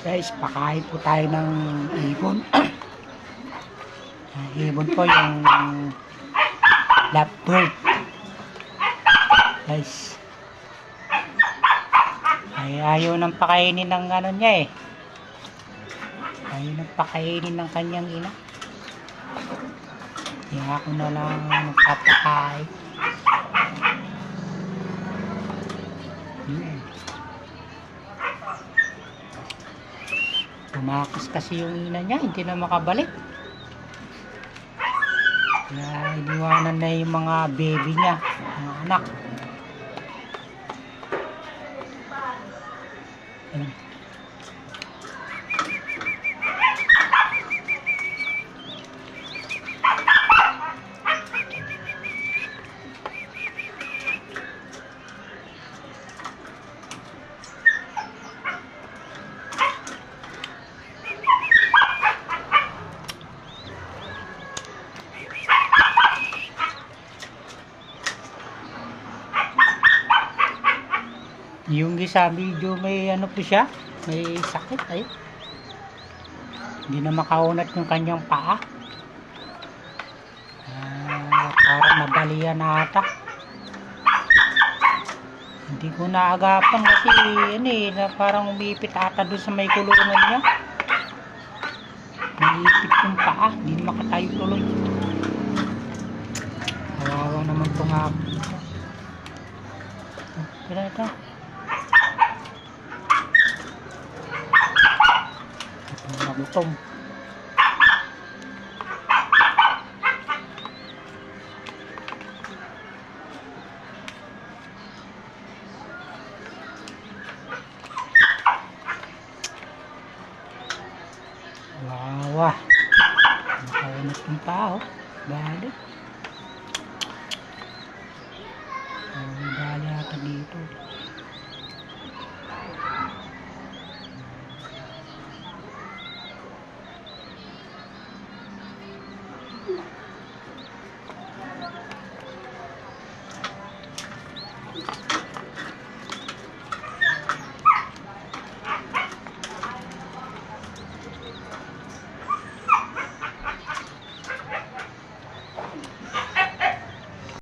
Guys, pakain po tayo ng ibon. Ibon po yung lovebird. Guys, ay ayaw nang pakainin ng ano niya eh. Ayaw nang pakainin ng kanyang ina. Kaya ako na lang magpapakain. Tumakas kasi yung ina niya, hindi na makabalik. Kaya iniwanan na yung mga baby niya, mga anak. Yung isa video may ano po siya, may sakit ay. Hindi na makaunat yung kanyang paa. Parang nabalian na ata. Hindi ko naagapan kasi ano eh, na parang umipit ata doon sa may kulungan niya. Naipit yung paa, hindi na makatayo tuloy. Kawawa naman itong hapon. Ito. Nagutom. Wawa. Nakaunat yung tao. Balik.